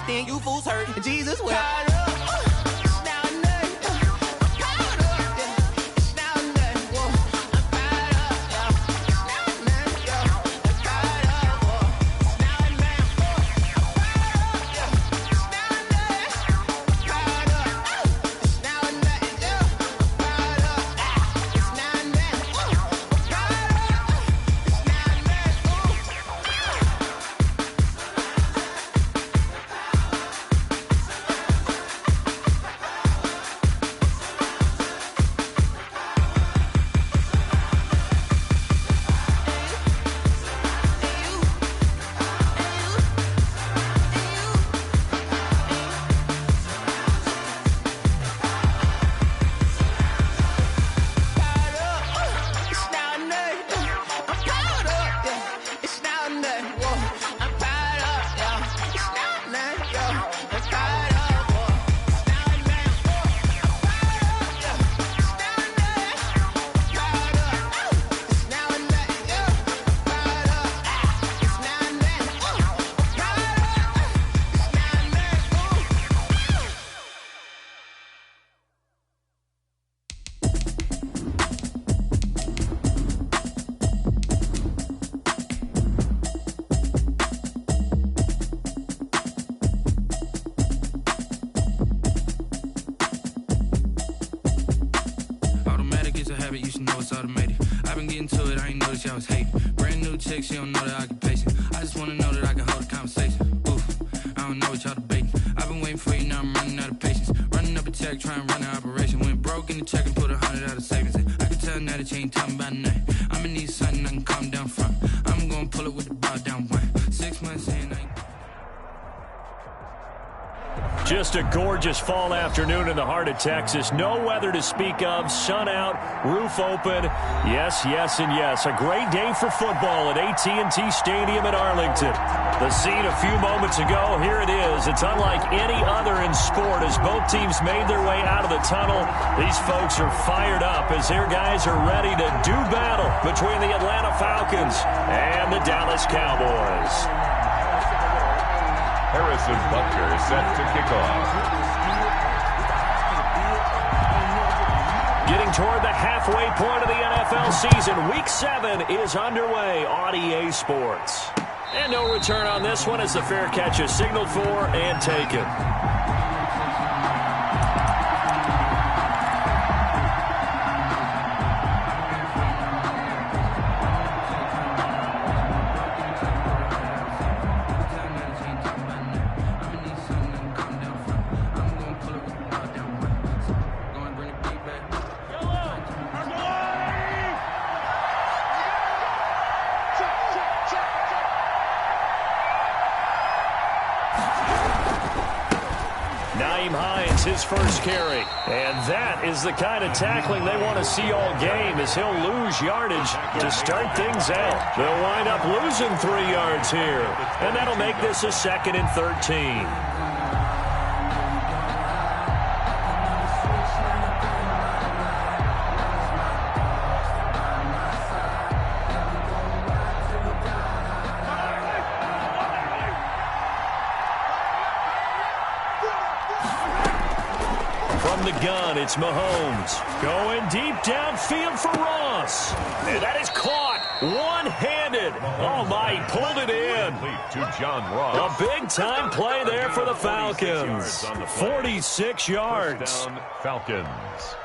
then you fools hurt. Jesus wept. She don't know the occupation. I just wanna know that I can hold a conversation. Oof, I don't know what y'all debating. I've been waiting for you, now I'm running out of patience. Running up a check, trying to run an operation. Went broke in the check and put 100 out of savings in. I can tell now that you ain't talking about nothing. I'ma need something I can calm down from. I'm gonna pull it with the bow down one. 6 months in, I ain't... Just a gorgeous fall afternoon in the heart of Texas. No weather to speak of. Sun out, roof open. Yes, yes, and yes. A great day for football at AT&T Stadium in Arlington. The scene a few moments ago, here it is. It's unlike any other in sport as both teams made their way out of the tunnel. These folks are fired up as their guys are ready to do battle between the Atlanta Falcons and the Dallas Cowboys. Harrison Butker set to kick off. Getting toward the halfway point of the NFL season. Week 7 is underway on EA Sports. And no return on this one as the fair catch is signaled for and taken. His first carry. And that is the kind of tackling they want to see all game as he'll lose yardage to start things out. They'll wind up losing 3 yards here. And that'll make this a 2nd and 13. Gun, it's Mahomes going deep downfield for Ross, and that is caught one-handed. Oh my, he pulled it in. To John Ross. A big-time play there for the Falcons. 46 yards. Down, Falcons.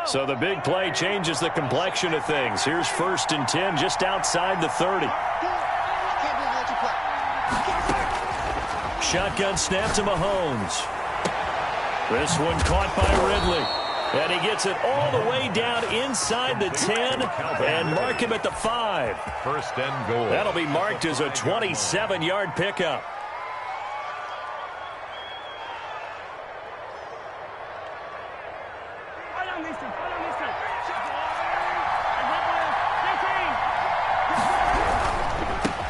So the big play changes the complexion of things. Here's 1st and 10 just outside the 30. Shotgun snap to Mahomes. This one caught by Ridley. And he gets it all the way down inside the 10 and mark him at the 5. 1st and goal. That'll be marked as a 27-yard pickup.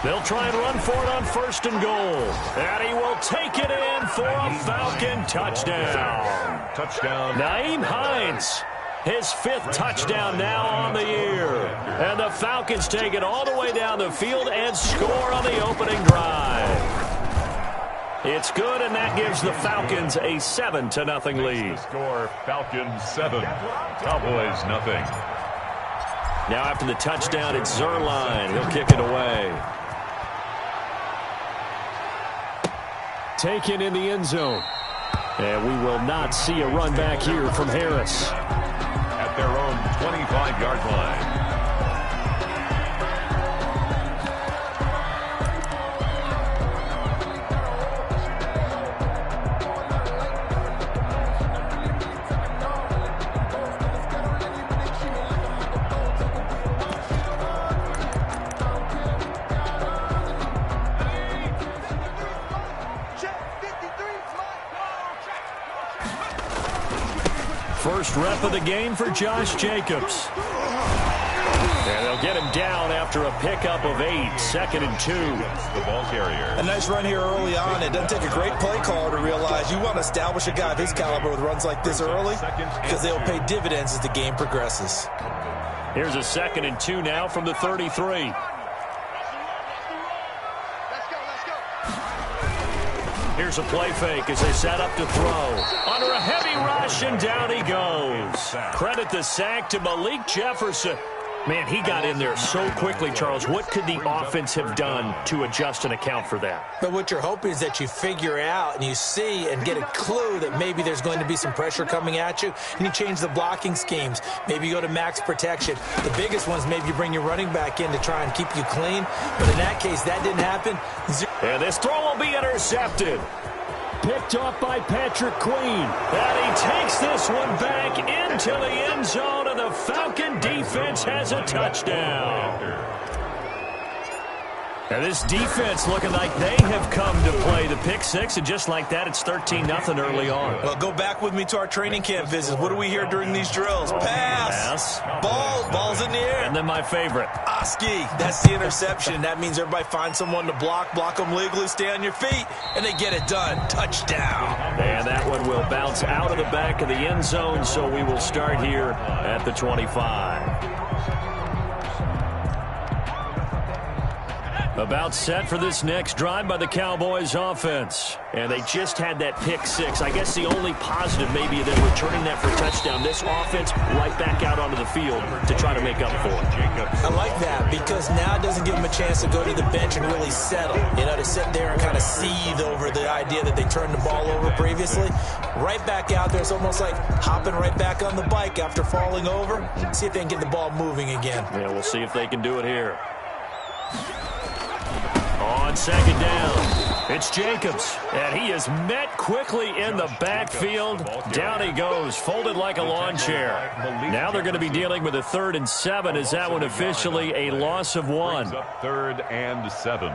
They'll try and run for it on 1st and goal. And he will take it in for a Falcon touchdown. Touchdown. Nyheim Hines, his 5th touchdown now on the year. And the Falcons take it all the way down the field and score on the opening drive. It's good, and that gives the Falcons a 7-0 lead. The score, Falcons 7, Cowboys nothing. Now after the touchdown, it's Zerline. He'll kick it away. Taken in the end zone. And we will not see a run back here from Harris. At their own 25-yard line. First rep of the game for Josh Jacobs. And they'll get him down after a pickup of 8, 2nd and 2. The ball carrier. A nice run here early on. It doesn't take a great play caller to realize you want to establish a guy of his caliber with runs like this early because they'll pay dividends as the game progresses. Here's a 2nd and 2 now from the 33. Here's a play fake as they set up to throw. Under a heavy rush, and down he goes. Credit the sack to Malik Jefferson. Man, he got in there so quickly, Charles. What could the offense have done to adjust and account for that? But what you're hoping is that you figure out and you see and get a clue that maybe there's going to be some pressure coming at you, and you change the blocking schemes. Maybe you go to max protection. The biggest ones, maybe you bring your running back in to try and keep you clean. But in that case, that didn't happen. And this throw will be intercepted. Picked off by Patrick Queen. And he takes this one back into the end zone, and the Falcon defense has a touchdown. And this defense looking like they have come to play the pick six, and just like that, it's 13-0 early on. Well, go back with me to our training camp visits. What do we hear during these drills? Pass. Ball's in the air. And then my favorite. Oski. That's the interception. That means everybody finds someone to block them legally, stay on your feet, and they get it done. Touchdown. And that one will bounce out of the back of the end zone, so we will start here at the 25. About set for this next drive by the Cowboys offense. And they just had that pick six. I guess the only positive maybe than returning that for a touchdown. This offense right back out onto the field to try to make up for it. I like that because now it doesn't give them a chance to go to the bench and really settle. You know, to sit there and kind of seethe over the idea that they turned the ball over previously. Right back out there. It's almost like hopping right back on the bike after falling over. See if they can get the ball moving again. Yeah, we'll see if they can do it here. On second down, it's Jacobs, and he is met quickly in the backfield. Down he goes, folded like a lawn chair. Now they're going to be dealing with a 3rd and 7. Is that one officially a loss of 1? 3rd and 7.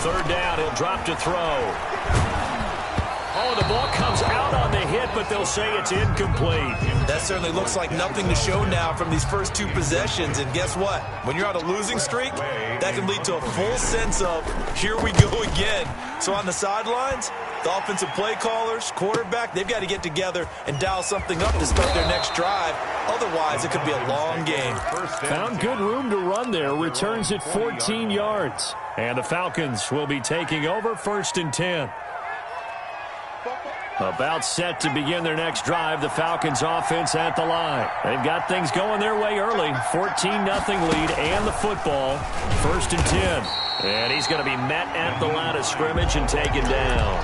Third down, he'll drop to throw. Oh, the ball comes out on the hit, but they'll say it's incomplete. That certainly looks like nothing to show now from these first 2 possessions. And guess what? When you're on a losing streak, that can lead to a full sense of, here we go again. So on the sidelines, the offensive play callers, quarterback, they've got to get together and dial something up to start their next drive. Otherwise, it could be a long game. Found good room to run there. Returns at 14 yards. And the Falcons will be taking over 1st and 10. About set to begin their next drive. The Falcons offense at the line. They've got things going their way early. 14-0 lead and the football. 1st and 10. And he's going to be met at the line of scrimmage and taken down.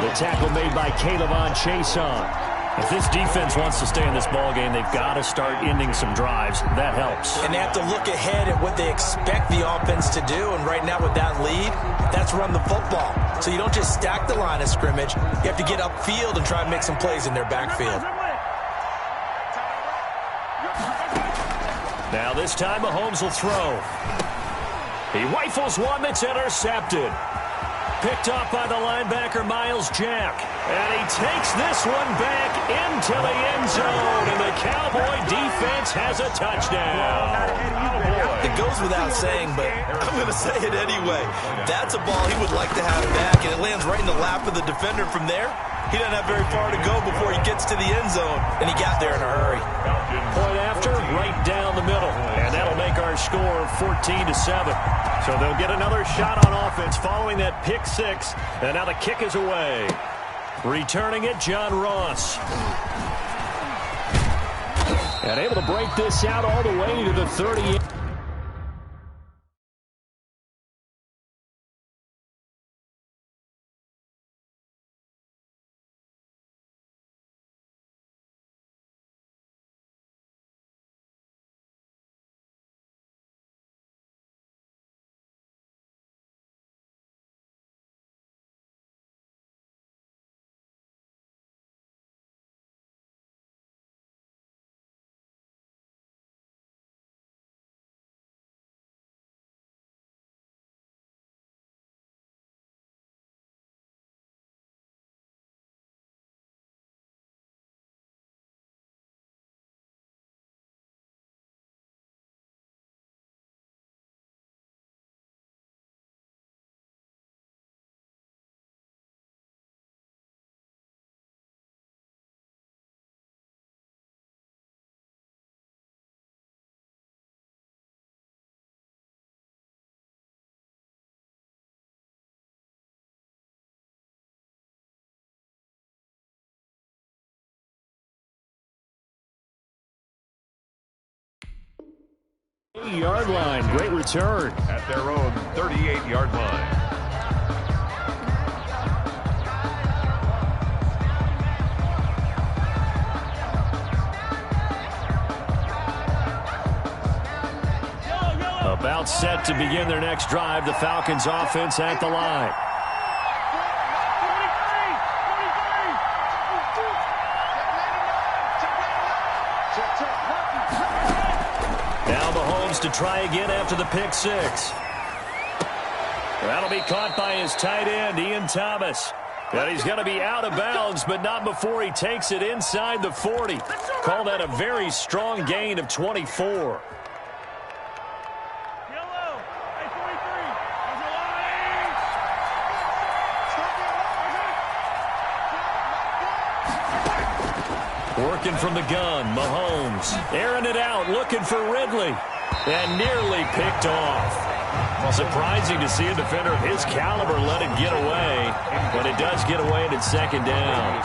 The tackle made by Caleb Chason. If this defense wants to stay in this ballgame, they've got to start ending some drives. That helps. And they have to look ahead at what they expect the offense to do. And right now with that lead, that's run the football. So you don't just stack the line of scrimmage. You have to get upfield and try and make some plays in their backfield. Now this time Mahomes will throw. He rifles one that's intercepted. Picked off by the linebacker, Miles Jack. And he takes this one back into the end zone. And the Cowboy defense has a touchdown. It goes without saying, but I'm going to say it anyway. That's a ball he would like to have back, and it lands right in the lap of the defender from there. He doesn't have very far to go before he gets to the end zone, and he got there in a hurry. Point after, right down the middle. And that'll make our score 14-7. So they'll get another shot on offense following that pick six. And now the kick is away. Returning it, John Ross. And able to break this out all the way to the 38. Yard line, great return. At their own 38-yard line. About set to begin their next drive. The Falcons offense at the line. Now Mahomes to try again after the pick six. That'll be caught by his tight end, Ian Thomas. And he's going to be out of bounds, but not before he takes it inside the 40. Call that a very strong gain of 24. Working from the gun, Mahomes. Airing it out, looking for Ridley. And nearly picked off. Surprising to see a defender of his caliber let it get away. But it does get away and it's second down.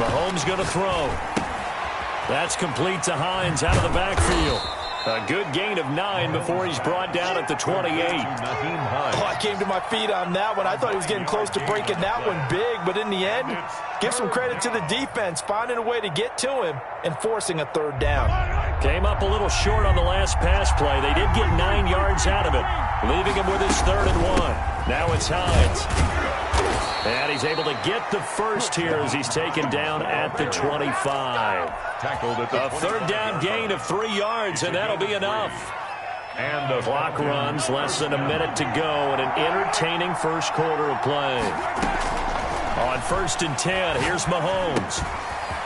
Mahomes going to throw. That's complete to Hines out of the backfield. A good gain of 9 before he's brought down at the 28. Oh, I came to my feet on that one. I thought he was getting close to breaking that one big, but in the end, give some credit to the defense, finding a way to get to him and forcing a third down. Came up a little short on the last pass play. They did get 9 yards out of it, leaving him with his 3rd and 1. Now it's Hines. And he's able to get the first here as he's taken down at the 25. Tackled at the a 3rd down gain of 3 yards, and that'll be enough. And the clock runs, less than a minute to go, and an entertaining first quarter of play. On 1st and 10, here's Mahomes.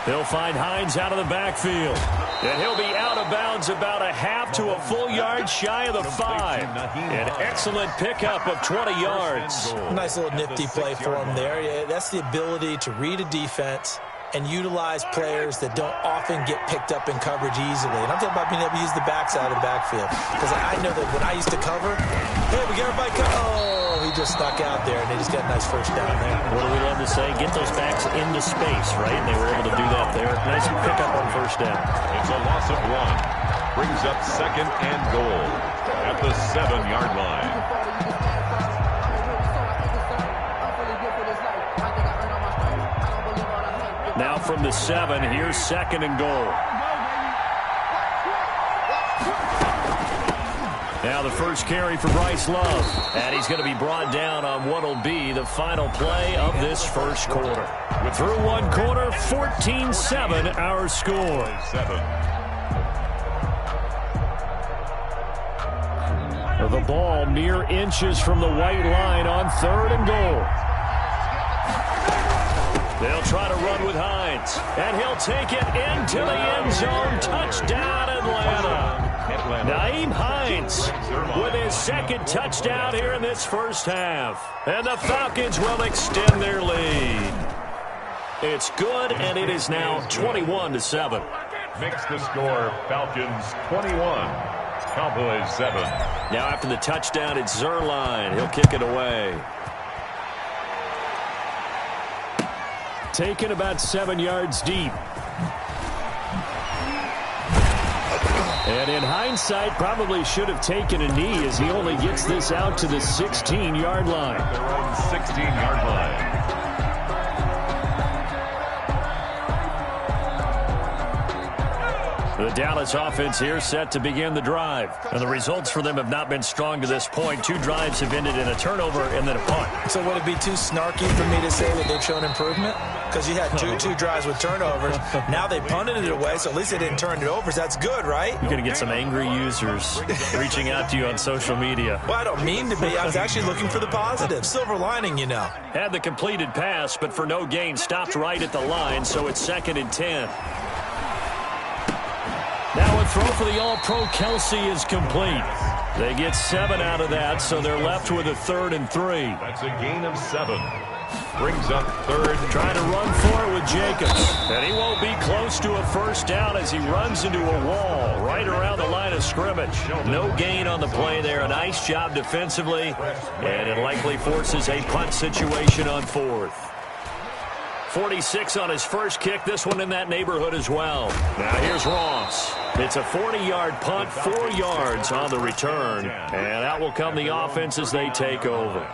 He'll find Hines out of the backfield. And he'll be out of bounds about a half to a full yard shy of the 5. An excellent pickup of 20 yards. Nice little nifty play for him there. Yeah, that's the ability to read a defense and utilize players that don't often get picked up in coverage easily. And I'm talking about being able to use the backside of the backfield. Because I know that when I used to cover, hey, we got everybody cover. Oh, he just stuck out there, and they just got a nice first down there. What do we love to say? Get those backs into space, right? And they were able to do that there. Nice pickup on first down. It's a loss of 1. Brings up 2nd and goal at the 7-yard line. Now from the 7, here's 2nd and goal. Now the first carry for Bryce Love. And he's going to be brought down on what will be the final play of this first quarter. Through one quarter, 14-7 our score. The ball mere inches from the white line on 3rd and goal. They'll try to run with Hines. And he'll take it into the end zone. Touchdown, Atlanta. Nyheim Hines with his 2nd touchdown here in this first half. And the Falcons will extend their lead. It's good, and it is now 21-7. Makes the score Falcons 21, Cowboys 7. Now after the touchdown, it's Zuerlein. He'll kick it away. Taken about 7 yards deep. And in hindsight, probably should have taken a knee as he only gets this out to the 16-yard line. Their own 16-yard line. The Dallas offense here set to begin the drive. And the results for them have not been strong to this point. 2 drives have ended in a turnover and then a punt. So would it be too snarky for me to say that they've shown improvement? Because you had two drives with turnovers. Now they punted it away, so at least they didn't turn it over. So that's good, right? You're going to get some angry users reaching out to you on social media. Well, I don't mean to be. I was actually looking for the positive. Silver lining, you know. Had the completed pass, but for no gain, stopped right at the line, so it's 2nd and 10. Now a throw for the All-Pro Kelsey is complete. They get 7 out of that, so they're left with a 3rd and 3. That's a gain of 7. Brings up 3rd. Trying to run for it with Jacobs. And he won't be close to a first down as he runs into a wall right around the line of scrimmage. No gain on the play there. A nice job defensively. And it likely forces a punt situation on 4th. 46 on his first kick. This one in that neighborhood as well. Now here's Ross. It's a 40-yard punt, 4 yards on the return. And out will come the offense as they take over.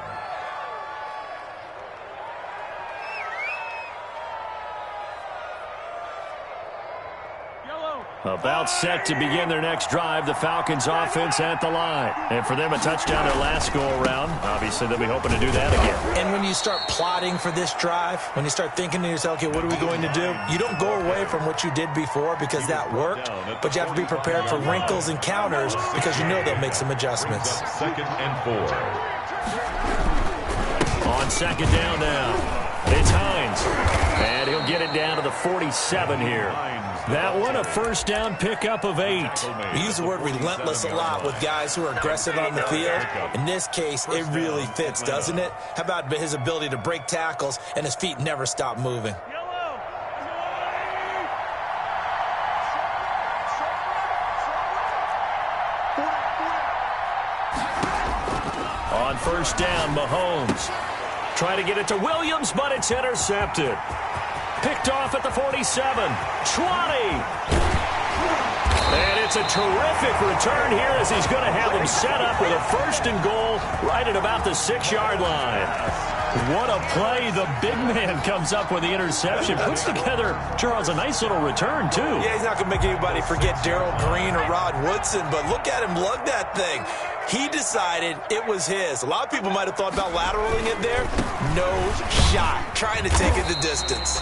About set to begin their next drive, the Falcons offense at the line. And for them, a touchdown their last go-around. Obviously, they'll be hoping to do that again. And when you start plotting for this drive, when you start thinking to yourself, okay, what are we going to do? You don't go away from what you did before because that worked, but you have to be prepared for wrinkles and counters because you know they'll make some adjustments. 2nd and 4. On 2nd down now, it's Hines. And he'll get it down to the 47 here. That one, a first down pickup of 8. We use the word relentless a lot with guys who are aggressive on the field. In this case, it really fits, doesn't it? How about his ability to break tackles and his feet never stop moving? On first down, Mahomes. Trying to get it to Williams, but it's intercepted. Picked off at the 47. 20. And it's a terrific return here as he's going to have them set up with a 1st and goal right at about the 6-yard line. What a play. The big man comes up with the interception. Puts together, Charles, a nice little return, too. Yeah, he's not going to make anybody forget Darrell Green or Rod Woodson, but look at him lug that thing. He decided it was his. A lot of people might have thought about lateraling it there. No shot. Trying to take it the distance.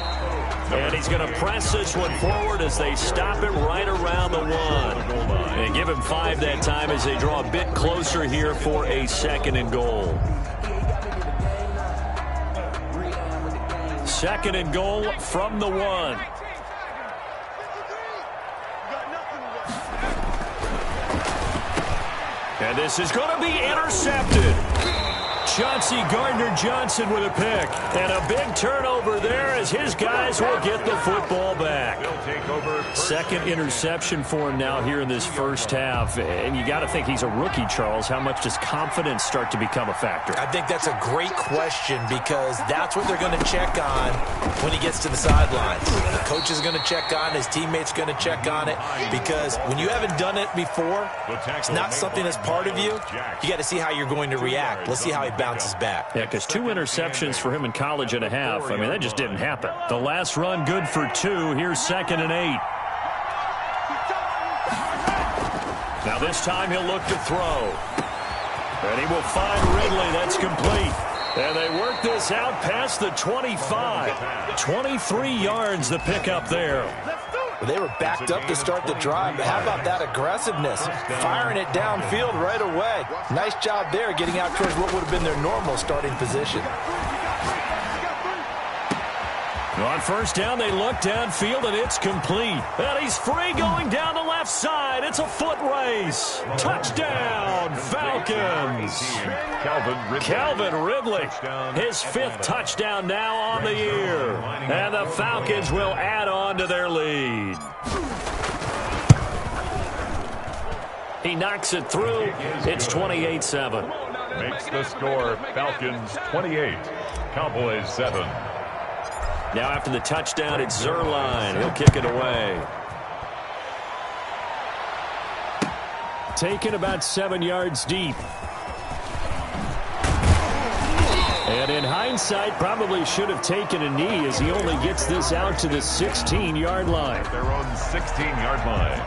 And he's going to press this one forward as they stop it right around the 1. And give him 5 that time as they draw a bit closer here for a 2nd and goal. 2nd and goal from the 1. And this is going to be intercepted. Chauncey Gardner-Johnson with a pick. And a big turnover there as his guys will get the football back. 2nd interception for him now here in this first half. And you got to think he's a rookie, Charles. How much does confidence start to become a factor? I think that's a great question because that's what they're going to check on when he gets to the sidelines. The coach is going to check on it. His teammates going to check on it because when you haven't done it before, it's not something that's part of you. You got to see how you're going to react. Let's see how he bounces back. Yeah, because 2 interceptions for him in college and a half. I mean, that just didn't happen. The last run good for 2. Here's 2nd and 8. Now this time he'll look to throw. And he will find Ridley. That's complete. And they work this out past the 25. 23 yards the pickup there. They were backed up to start the drive, but how about that aggressiveness? Firing it downfield right away. Nice job there getting out towards what would have been their normal starting position. On first down, they look downfield, and it's complete. And he's free going down the left side. It's a foot race. Touchdown, Falcons. Calvin Ridley, his 5th touchdown now on the year. And the Falcons will add on to their lead. He knocks it through. It's 28-7. Makes the score Falcons 28, Cowboys 7. Now after the touchdown, it's Zerline. He'll kick it away. Taken about 7 yards deep. And in hindsight, probably should have taken a knee as he only gets this out to the 16-yard line. Their own 16-yard line.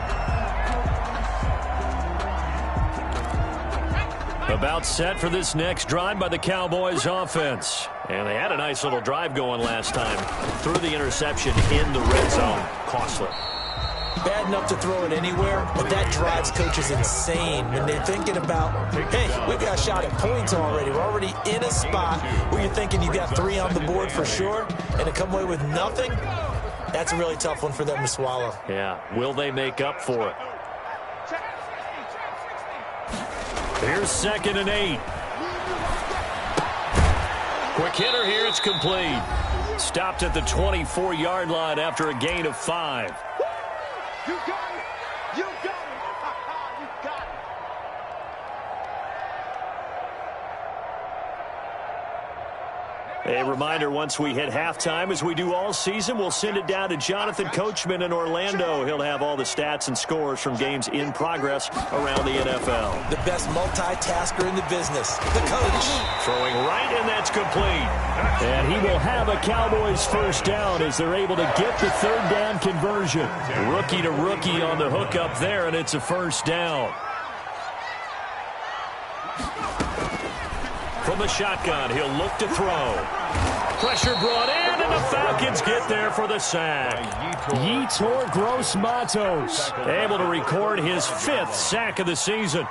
About set for this next drive by the Cowboys offense. And they had a nice little drive going last time. Threw the interception in the red zone. Costly. Bad enough to throw it anywhere, but that drives coaches insane when they're thinking about, hey, we got a shot at points already. We're already in a spot where you're thinking you got 3 on the board for sure, and to come away with nothing, that's a really tough one for them to swallow. Yeah, will they make up for it? Here's 2nd and 8. Quick hitter here, it's complete. Stopped at the 24-yard line after a gain of 5. You got it! You got it! You got it! A reminder, once we hit halftime, as we do all season, we'll send it down to Jonathan Coachman in Orlando. He'll have all the stats and scores from games in progress around the NFL. The best multitasker in the business, the coach. Throwing right, and that's complete. And he will have a Cowboys first down as they're able to get the 3rd down conversion. Rookie to rookie on the hook up there, and it's a first down. From the shotgun, he'll look to throw. Pressure brought in, and the Falcons get there for the sack. Yetur Gross-Matos able to record his 5th sack of the season.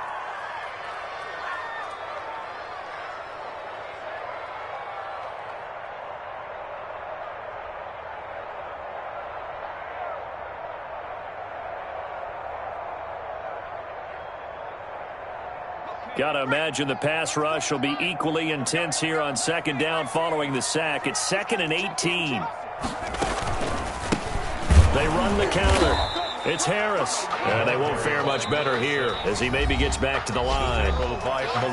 Got to imagine the pass rush will be equally intense here on 2nd down following the sack. It's 2nd and 18. They run the counter. It's Harris. And they won't fare much better here as he maybe gets back to the line.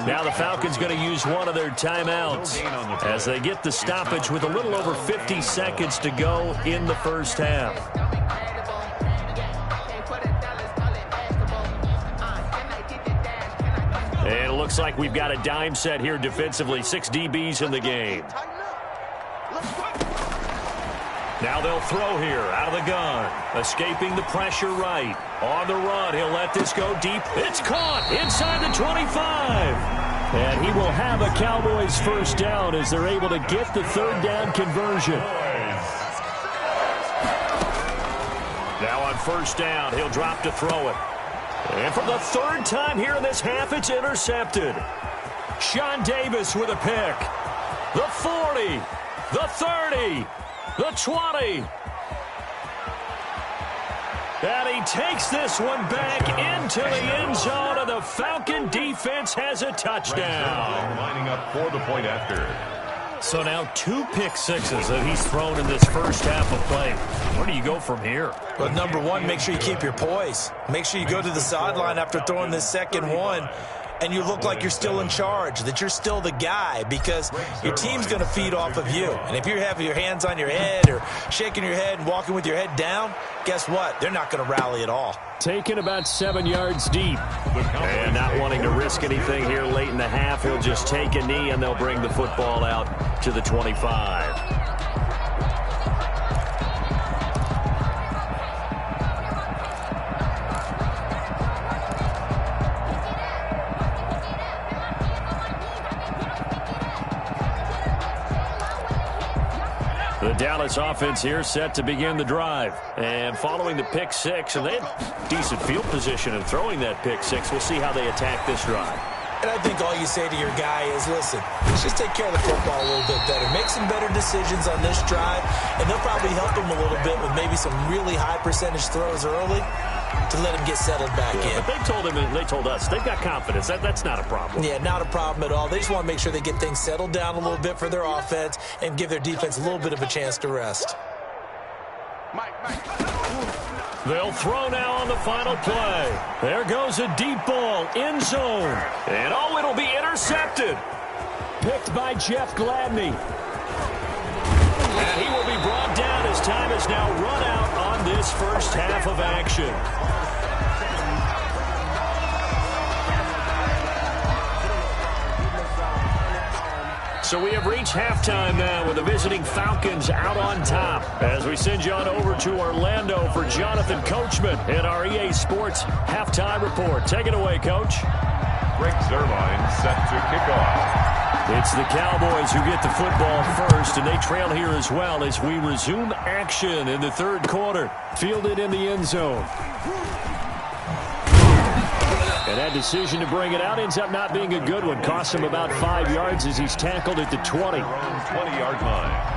Now the Falcons going to use one of their timeouts as they get the stoppage with a little over 50 seconds to go in the first half. And it looks like we've got a dime set here defensively. 6 DBs in the game. Now they'll throw here out of the gun. Escaping the pressure right. On the run, he'll let this go deep. It's caught inside the 25. And he will have a Cowboys first down as they're able to get the 3rd down conversion. Now on first down, he'll drop to throw it. And for the 3rd time here in this half, it's intercepted. Sean Davis with a pick. The 40, the 30, the 20. And he takes this one back into the end zone, and the Falcon defense has a touchdown. Lining up for the point after. So now 2 pick sixes that he's thrown in this first half of play. Where do you go from here? Well, number one, make sure you keep your poise. Make sure you go to the sideline after throwing this second one, and you look like you're still in charge, that you're still the guy, because your team's going to feed off of you. And if you're having your hands on your head or shaking your head and walking with your head down, guess what? They're not going to rally at all. Taken about 7 yards deep. And not wanting to risk anything here late in the half, he'll just take a knee, and they'll bring the football out to the 25. The Dallas offense here set to begin the drive. And following the pick six, and they had decent field position in throwing that pick six. We'll see how they attack this drive. And I think all you say to your guy is, listen, let's just take care of the football a little bit better. Make some better decisions on this drive, and they'll probably help him a little bit with maybe some really high percentage throws early to let him get settled back in. But they told him, and they told us, they've got confidence. That's not a problem. Yeah, not a problem at all. They just want to make sure they get things settled down a little bit for their offense and give their defense a little bit of a chance to rest. They'll throw now on the final play. There goes a deep ball, end zone. And oh, it'll be intercepted. Picked by Jeff Gladney. And he will be brought down as time has now run out on this first half of action. So we have reached halftime now with the visiting Falcons out on top. As we send you on over to Orlando for Jonathan Coachman in our EA Sports Halftime Report. Take it away, Coach. Greg Zuerlein set to kick off. It's the Cowboys who get the football first, and they trail here as well as we resume action in the third quarter. Fielded in the end zone. And that decision to bring it out ends up not being a good one. Costs him about 5 yards as he's tackled at the 20. 20-yard line.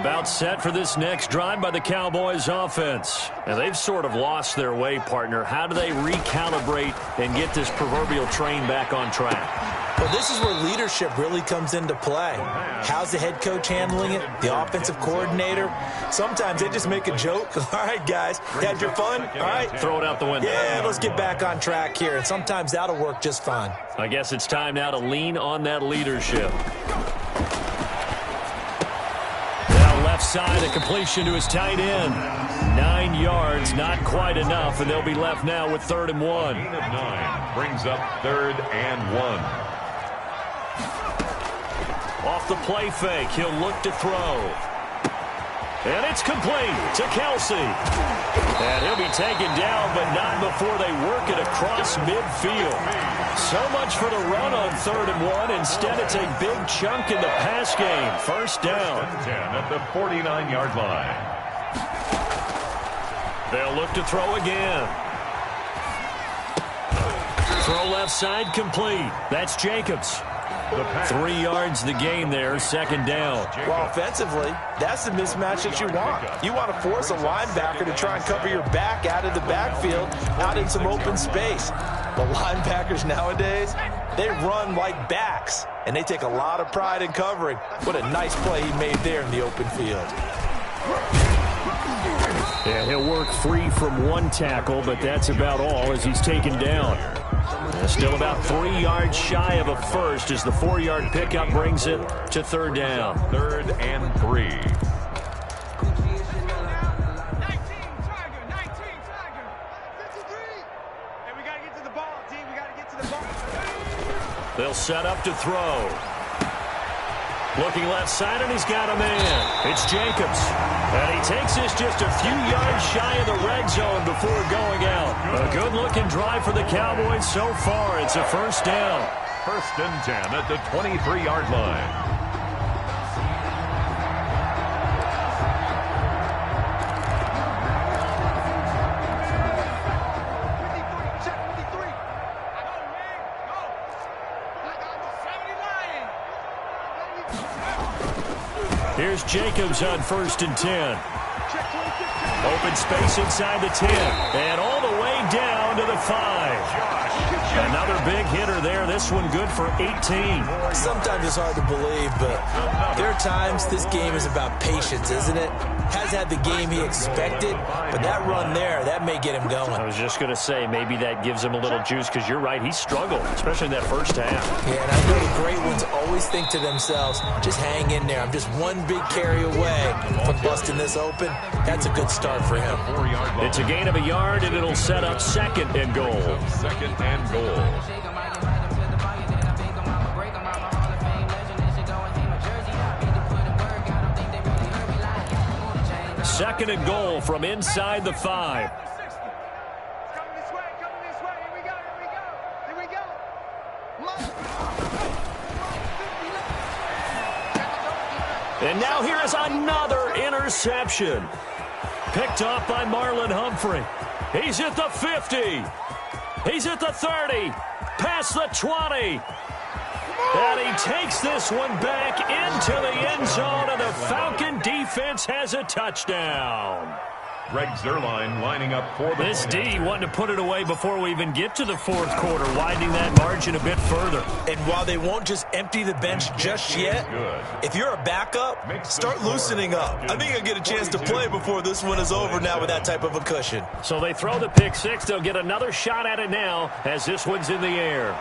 About set for this next drive by the Cowboys offense. And they've sort of lost their way, partner. How do they recalibrate and get this proverbial train back on track? Well, this is where leadership really comes into play. How's the head coach handling it? The offensive coordinator? Sometimes they just make a joke. All right, guys, had your fun? All right. Throw it out the window. Yeah, let's get back on track here. And sometimes that'll work just fine. I guess it's time now to lean on that leadership. Now left side, a completion to his tight end. 9 yards, not quite enough, and they'll be left now with 3rd and 1. Gain of 9 brings up 3rd and 1. Off the play fake, he'll look to throw. And it's complete to Kelsey. And he'll be taken down, but not before they work it across midfield. So much for the run on 3rd and 1. Instead, it's a big chunk in the pass game. First down. 10 at the 49-yard line. They'll look to throw again. Throw left side complete. That's Jacobs. 3 yards the gain there, 2nd down. Well, offensively, that's the mismatch that you want. You want to force a linebacker to try and cover your back out of the backfield, out in some open space. The linebackers nowadays, they run like backs, and they take a lot of pride in covering. What a nice play he made there in the open field. Yeah, he'll work free from one tackle, but that's about all as he's taken down. Still about 3 yards shy of a first as the 4-yard pickup brings it to 3rd down. 3rd and 3. 19 Tiger, 53. Hey, we got to get to the ball, team. We got to get to the ball. They'll set up to throw. Looking left side, and he's got a man. It's Jacobs. And he takes this just a few yards shy of the red zone before going out. A good-looking drive for the Cowboys so far. It's a 1st down. 1st and 10 at the 23-yard line. Here's Jacobs on 1st and 10. Open space inside the 10. And all the way down to the 5. Another big hitter there. This one good for 18. Sometimes it's hard to believe, but there are times this game is about patience, isn't it? Has had the game he expected, but that run there, that may get him going. I was just going to say, maybe that gives him a little juice, because you're right, he struggled, especially in that first half. Yeah, and I know the great ones always think to themselves, just hang in there. I'm just one big carry away from busting this open. That's a good start for him. It's a gain of a yard, and it'll set up 2nd and goal. 2nd and goal. 2nd and goal from inside the 5. Coming this way, coming this way. Here we go, here we go. Here we go. And now here is another interception. Picked off by Marlon Humphrey. He's at the 50. He's at the 30. Past the 20. And he takes this one back into the end zone, and the Falcon defense has a touchdown. Greg Zuerlein lining up for the This D wanting to put it away before we even get to the 4th quarter, widening that margin a bit further. And while they won't just empty the bench just yet, if you're a backup, start loosening up. I think you'll get a chance to play before this one is over now with that type of a cushion. So they throw the pick 6. They'll get another shot at it now as this one's in the air.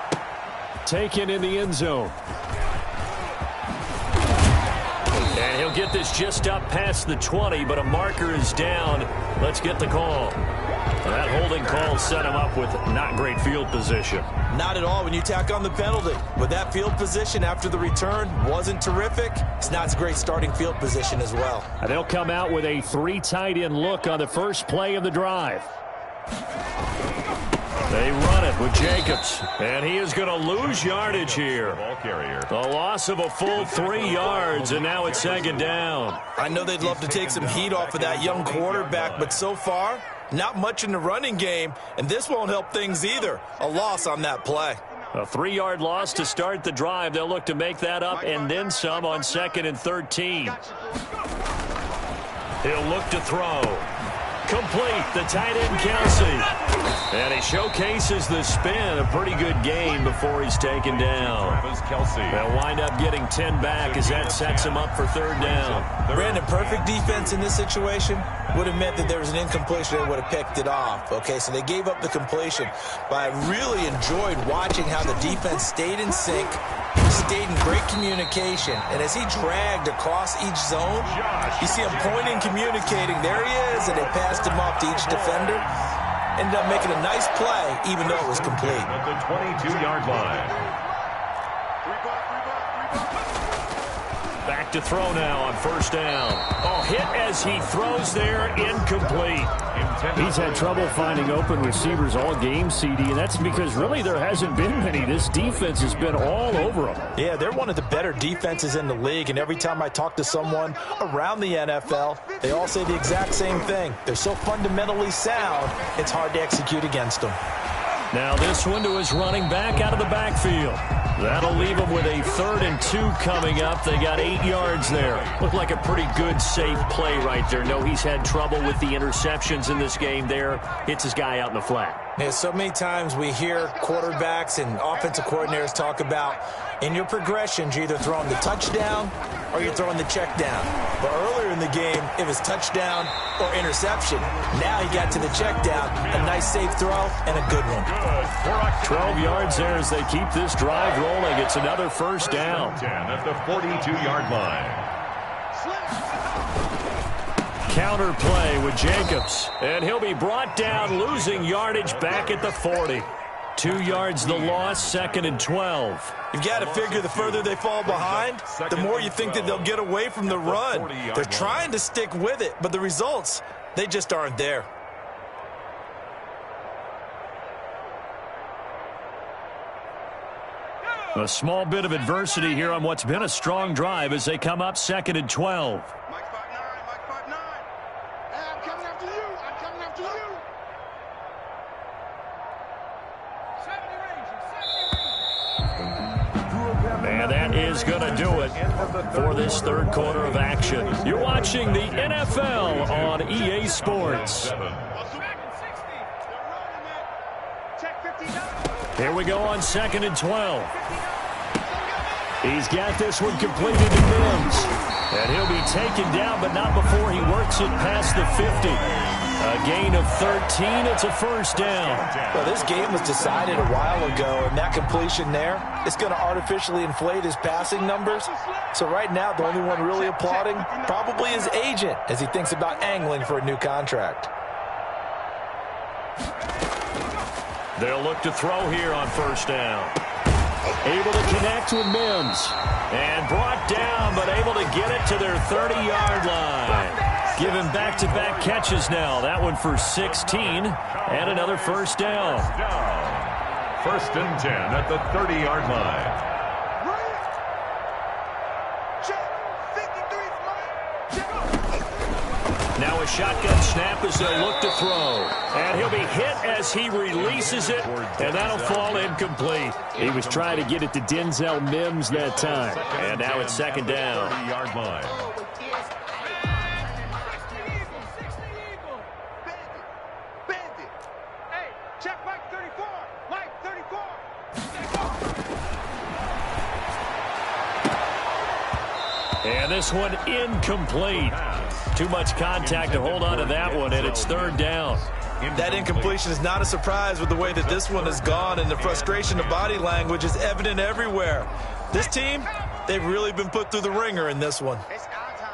Taken in the end zone. And he'll get this just up past the 20, but a marker is down. Let's get the call. That holding call set him up with not great field position. Not at all when you tack on the penalty. With that field position after the return wasn't terrific, it's not a great starting field position as well. And they'll come out with a 3 tight end look on the first play of the drive. They run it with Jacobs, and he is going to lose yardage here. ball carrier. A loss of a full 3 yards, and now it's 2nd down. I know they'd love to take some heat off of that young quarterback, but so far, not much in the running game, and this won't help things either. A loss on that play. A 3-yard loss to start the drive. They'll look to make that up and then some on 2nd and 13. He'll look to throw. Complete, the tight end Kelsey. And he showcases the spin. A pretty good game before he's taken down. Travis Kelce. They'll wind up getting 10 back as that sets him up for 3rd down. Brandon, perfect defense in this situation would have meant that there was an incompletion. They would have picked it off. Okay, so they gave up the completion. But I really enjoyed watching how the defense stayed in sync, stayed in great communication. And as he dragged across each zone, you see him pointing, communicating. There he is, and they passed him off to each defender. Ended up making a nice play, even though it was complete. At the 22-yard line. Back to throw now on 1st down. Oh, hit as he throws there, incomplete. He's had trouble finding open receivers all game, CD, and that's because really there hasn't been many. This defense has been all over him. Yeah, they're one of the better defenses in the league, and every time I talk to someone around the NFL, they all say the exact same thing. They're so fundamentally sound, it's hard to execute against them. Now this one to his running back out of the backfield. That'll leave him with a 3rd and 2 coming up. They got 8 yards there. Looked like a pretty good, safe play right there. No, he's had trouble with the interceptions in this game there. Hits his guy out in the flat. Yeah, so many times we hear quarterbacks and offensive coordinators talk about in your progressions, you're either throwing the touchdown or you're throwing the check down. But earlier in the game, it was touchdown or interception. Now he got to the check down, a nice safe throw and a good one. 12 yards there as they keep this drive rolling. It's another 1st down. 10 at the 42-yard line. Counter play with Jacobs. And he'll be brought down, losing yardage back at the 40. 2 yards the loss, 2nd and 12. You've got to figure the further they fall behind, the more you think that they'll get away from the run. They're trying to stick with it, but the results, they just aren't there. A small bit of adversity here on what's been a strong drive as they come up 2nd and 12. Mike 5'9", Mike 5'9". Hey, I'm coming after you. I'm coming after you. 70 range. And that is going to do it for this 3rd quarter of action. You're watching the NFL on EA Sports. Check 59. Here we go on 2nd and 12. He's got this one completed to Mims. And he'll be taken down, but not before he works it past the 50. A gain of 13. It's a first down. Well, this game was decided a while ago, and that completion there is going to artificially inflate his passing numbers. So right now, the only one really applauding probably his agent as he thinks about angling for a new contract. They'll look to throw here on first down. Able to connect with Mims. And brought down, but able to get it to their 30-yard line. Given back-to-back catches now. That one for 16. And another first down. First and 10 at the 30-yard line. Now a shotgun snap as they'll look to throw. And he'll be hit as he releases it, and that'll fall incomplete. He was trying to get it to Denzel Mims that time. And now it's second down. 30-yard line. Hey, check Mike 34. Mike 34. And this one incomplete. Too much contact to hold on to that one, and it's third down. That incompletion is not a surprise with the way that this one has gone, and the frustration of body language is evident everywhere. This team, they've really been put through the ringer in this one. It's our time.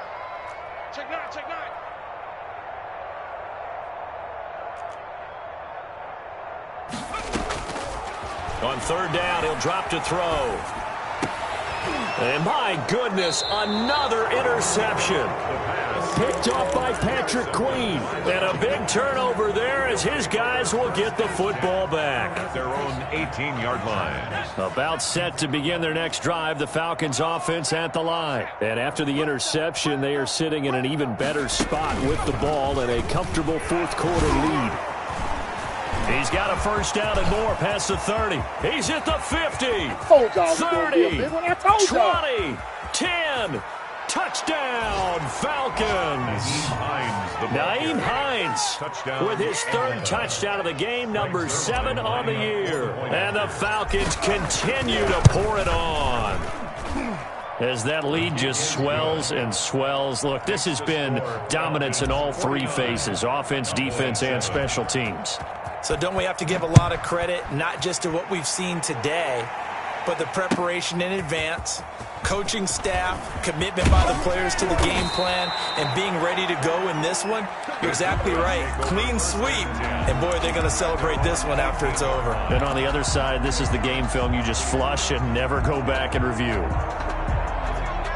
Check nine, check nine. On third down, he'll drop to throw. And my goodness, another interception. Picked off by Patrick Queen. And a big turnover there as his guys will get the football back. At their own 18-yard line. About set to begin their next drive, the Falcons offense at the line. And after the interception, they are sitting in an even better spot with the ball and a comfortable fourth quarter lead. He's got a first down and more past the 30. He's at the 50, 30, 20, 10. Touchdown, Falcons. Nyheim Hines with his third touchdown of the game, number 7 on the year. And the Falcons continue to pour it on as that lead just swells and swells. Look, this has been dominance in all three phases, offense, defense, and special teams. So don't we have to give a lot of credit, not just to what we've seen today, but the preparation in advance, coaching staff, commitment by the players to the game plan, and being ready to go in this one? You're exactly right. Clean sweep. And, boy, they're going to celebrate this one after it's over. And on the other side, this is the game film you just flush and never go back and review.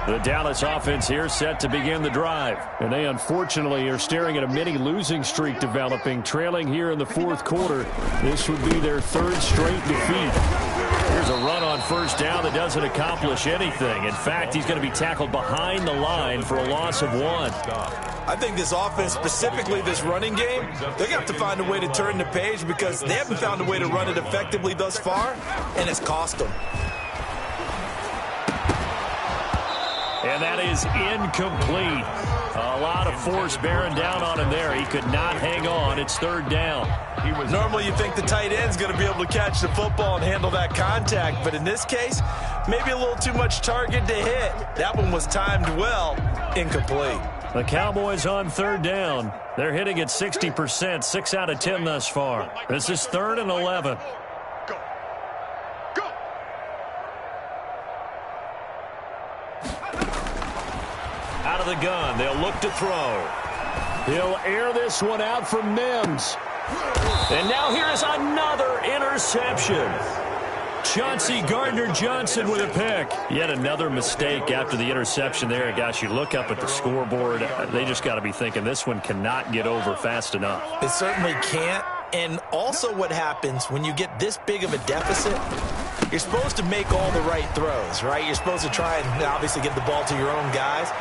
The Dallas offense here set to begin the drive. And they unfortunately are staring at a mini losing streak developing, trailing here in the fourth quarter. This would be their third straight defeat. Here's a run on first down that doesn't accomplish anything. In fact, he's going to be tackled behind the line for a loss of 1. I think this offense, specifically this running game, they're going to have to find a way to turn the page because they haven't found a way to run it effectively thus far, and it's cost them. And that is incomplete. A lot of force bearing down on him there. He could not hang on. It's third down. Normally you think the tight end's going to be able to catch the football and handle that contact, but in this case, maybe a little too much target to hit. That one was timed well. Incomplete. The Cowboys on third down. They're hitting at 60%, 6 out of 10 thus far. This is 3rd and 11. Out of the gun, they'll look to throw. He'll air this one out for Mims. And now here is another interception. Chauncey Gardner-Johnson with a pick. Yet another mistake after the interception there. Gosh, you look up at the scoreboard, they just got to be thinking this one cannot get over fast enough. It certainly can't. And also what happens when you get this big of a deficit, you're supposed to make all the right throws, right? You're supposed to try and obviously get the ball to your own guys.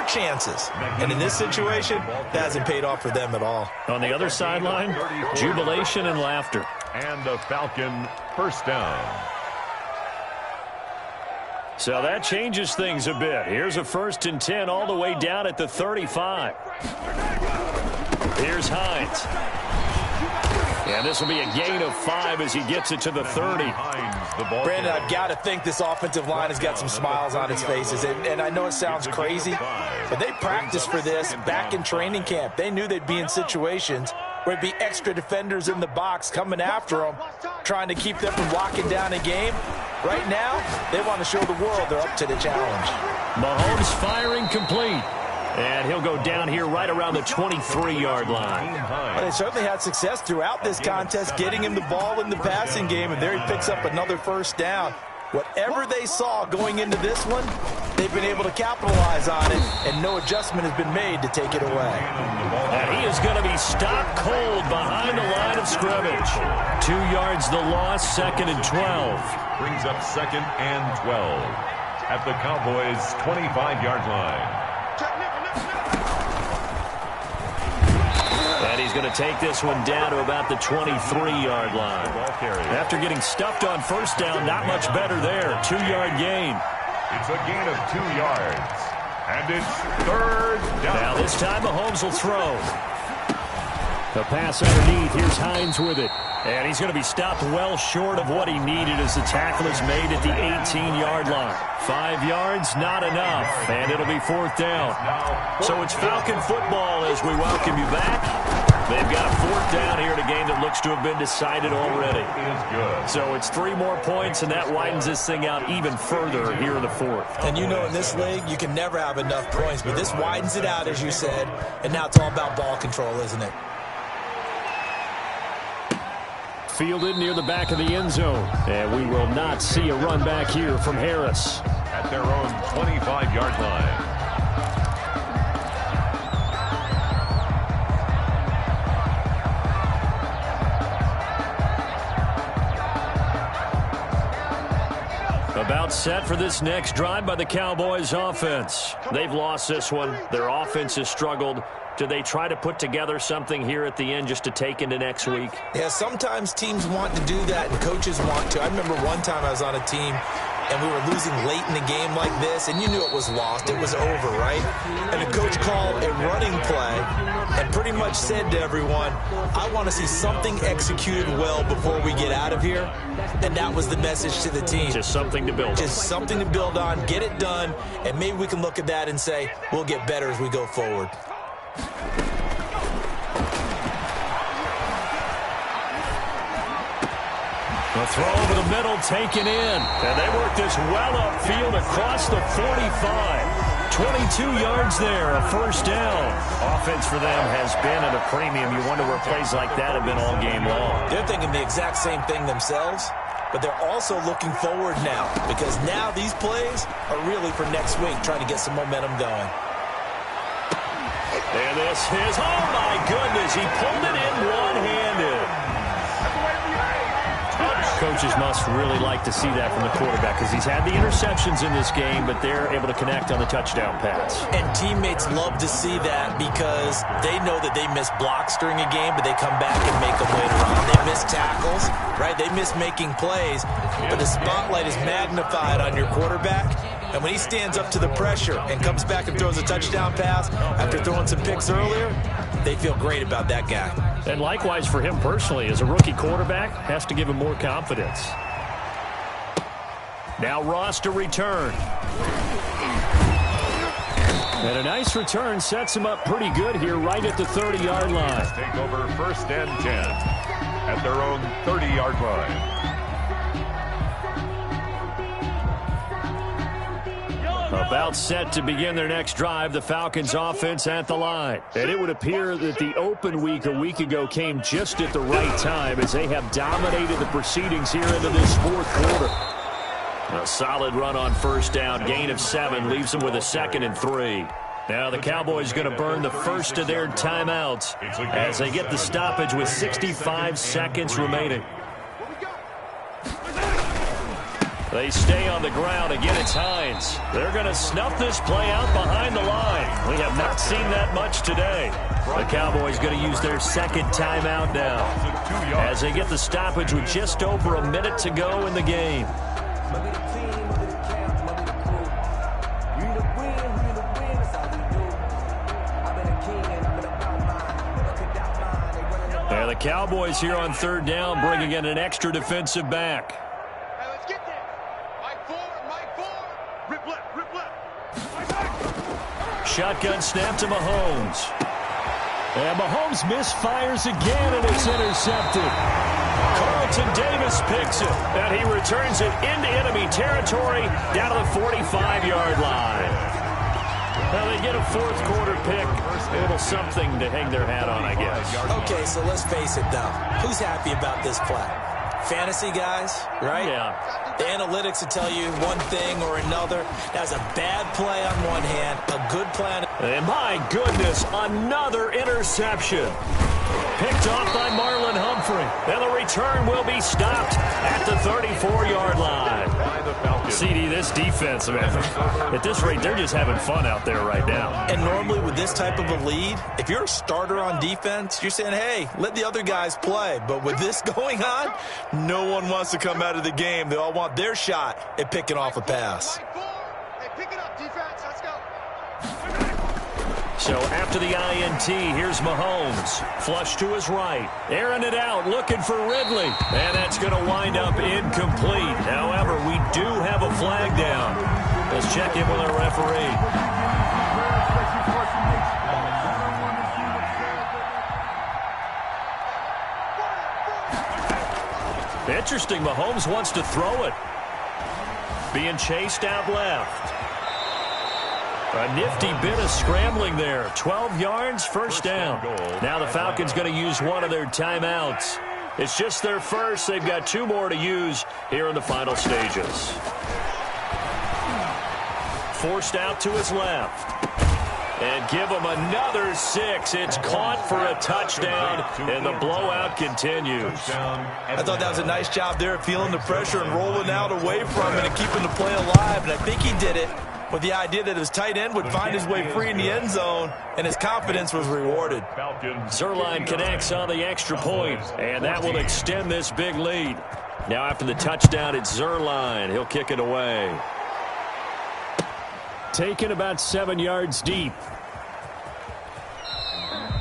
Chances. And in this situation, that hasn't paid off for them at all. On the other sideline, jubilation and laughter. And the Falcon first down. So that changes things a bit. Here's a 1st and 10 all the way down at the 35. Here's Hines. And this will be a gain of 5 as he gets it to the 30. Brandon, I've got to think this offensive line has got some smiles on its faces. And I know it sounds crazy, but they practiced for this back in training camp. They knew they'd be in situations where there'd be extra defenders in the box coming after them, trying to keep them from locking down a game. Right now, they want to show the world they're up to the challenge. Mahomes firing complete. And he'll go down here right around the 23-yard line. Well, they certainly had success throughout this contest, getting him the ball in the passing game, and there he picks up another first down. Whatever they saw going into this one, they've been able to capitalize on it, and no adjustment has been made to take it away. And he is going to be stopped cold behind the line of scrimmage. 2 yards the loss, 2nd and 12. Brings up 2nd and 12 at the Cowboys' 25-yard line. And he's going to take this one down to about the 23-yard line. After getting stuffed on first down, not much better there. 2-yard gain. It's a gain of 2 yards. And it's 3rd down. Now this time Mahomes will throw. The pass underneath. Here's Hines with it. And he's going to be stopped well short of what he needed as the tackle is made at the 18-yard line. 5 yards, not enough. And it'll be 4th down. So it's Falcon football as we welcome you back. They've got a 4th down here in a game that looks to have been decided already. So it's 3 more points, and that widens this thing out even further here in the 4th. And you know in this league, you can never have enough points, but this widens it out, as you said, and now it's all about ball control, isn't it? Fielded near the back of the end zone. And we will not see a run back here from Harris. At their own 25-yard line. About set for this next drive by the Cowboys offense. They've lost this one. Their offense has struggled. Do they try to put together something here at the end just to take into next week? Yeah, sometimes teams want to do that and coaches want to. I remember one time I was on a team and we were losing late in the game like this, and you knew it was lost. It was over, right? And the coach called a running play and pretty much said to everyone, I want to see something executed well before we get out of here. And that was the message to the team. Just something to build on. Just something to build on, get it done, and maybe we can look at that and say, we'll get better as we go forward. The throw over the middle taken in. And they work this well upfield across the 45. 22 yards there, a first down. Offense for them has been at a premium. You wonder where plays like that have been all game long. They're thinking the exact same thing themselves, but they're also looking forward now, because now these plays are really for next week, trying to get some momentum going. And this is, oh my goodness, he pulled it in one-handed. Coaches must really like to see that from the quarterback because he's had the interceptions in this game, but they're able to connect on the touchdown pass. And teammates love to see that because they know that they miss blocks during a game, but they come back and make them later on. They miss tackles, right? They miss making plays, but the spotlight is magnified on your quarterback. And when he stands up to the pressure and comes back and throws a touchdown pass after throwing some picks earlier, they feel great about that guy. And likewise for him personally, as a rookie quarterback, has to give him more confidence. Now Ross to return. And a nice return sets him up pretty good here right at the 30-yard line. Take over 1st and 10 at their own 30-yard line. About set to begin their next drive, the Falcons offense at the line. And it would appear that the open week a week ago came just at the right time as they have dominated the proceedings here into this 4th quarter. A solid run on first down, gain of 7, leaves them with a 2nd and 3. Now the Cowboys going to burn the first of their timeouts as they get the stoppage with 65 seconds remaining. They stay on the ground. Again, it's Hines. They're going to snuff this play out behind the line. We have not seen that much today. The Cowboys going to use their 2nd timeout now as they get the stoppage with just over a minute to go in the game. The Cowboys here on third down, bringing in an extra defensive back. Hey, let's get this. Mike four. Rip left. Shotgun snap to Mahomes. And Mahomes misfires again, and it's intercepted. Carlton Davis picks it, and he returns it into enemy territory down to the 45-yard line. Now they get a fourth quarter pick. A little something to hang their hat on, I guess. Okay, so let's face it, though. Who's happy about this play? Fantasy guys, right? Yeah. The analytics will tell you one thing or another. That's a bad play on one hand, a good play on... And my goodness, another interception. Picked off by Marlon Humphrey. And the return will be stopped at the 34-yard line. CD, this defense, man, at this rate, they're just having fun out there right now. And normally with this type of a lead, if you're a starter on defense, you're saying, hey, let the other guys play. But with this going on, no one wants to come out of the game. They all want their shot at picking off a pass. Hey, pick it up, defense. Let's go. So after the INT, here's Mahomes. Flush to his right. Airing it out, looking for Ridley. And that's going to wind up incomplete. However, we do have a flag down. Let's check in with our referee. Interesting, Mahomes wants to throw it. Being chased out left. A nifty bit of scrambling there. 12 yards, first down. Now the Falcons going to use one of their timeouts. It's just their first. They've got two more to use here in the final stages. Forced out to his left. And give him another 6. It's caught for a touchdown, and the blowout continues. I thought that was a nice job there, feeling the pressure and rolling out away from it and keeping the play alive. And I think he did it with the idea that his tight end would find his way free in the end zone, and his confidence was rewarded. Zerline connects on the extra point, and that will extend this big lead. Now after the touchdown, it's Zerline. He'll kick it away. Taken about 7 yards deep.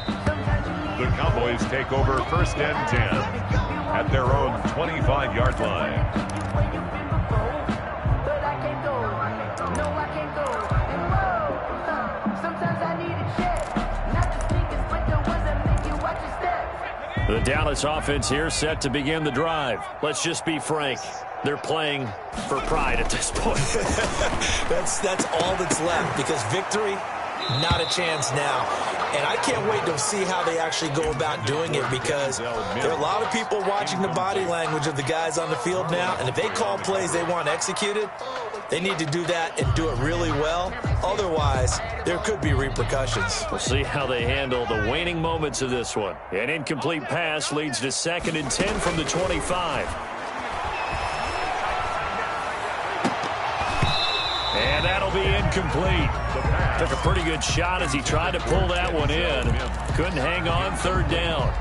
The Cowboys take over first and 10 at their own 25-yard line. The Dallas offense here set to begin the drive. Let's just be frank. They're playing for pride at this point. That's all that's left, because victory, not a chance now. And I can't wait to see how they actually go about doing it, because there are a lot of people watching the body language of the guys on the field now, and if they call plays they want executed, they need to do that and do it really well. Otherwise, there could be repercussions. We'll see how they handle the waning moments of this one. An incomplete pass leads to 2nd and 10 from the 25. And that'll be incomplete. Took a pretty good shot as he tried to pull that one in. Couldn't hang on, third down.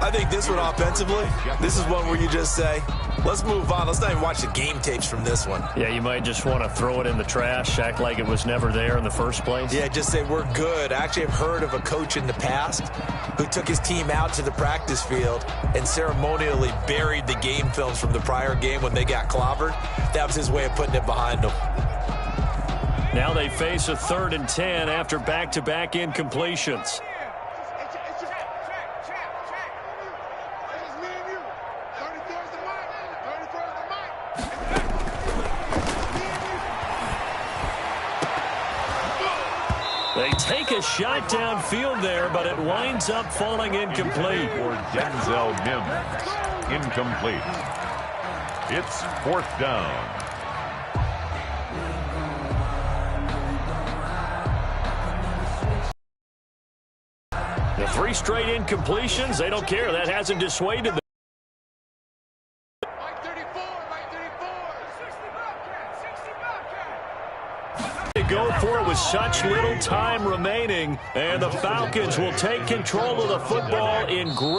I think this one offensively, this is one where you just say, let's move on. Let's not even watch the game tapes from this one. Yeah, you might just want to throw it in the trash, act like it was never there in the first place. Yeah, just say we're good. I actually have heard of a coach in the past who took his team out to the practice field and ceremonially buried the game films from the prior game when they got clobbered. That was his way of putting it behind them. Now they face a 3rd and 10 after back-to-back incompletions. They take a shot downfield there, but it winds up falling incomplete. For Denzel Mims, incomplete. It's 4th down. The 3 straight incompletions, they don't care. That hasn't dissuaded them. To go for it with such little time remaining, and the Falcons will take control of the football in great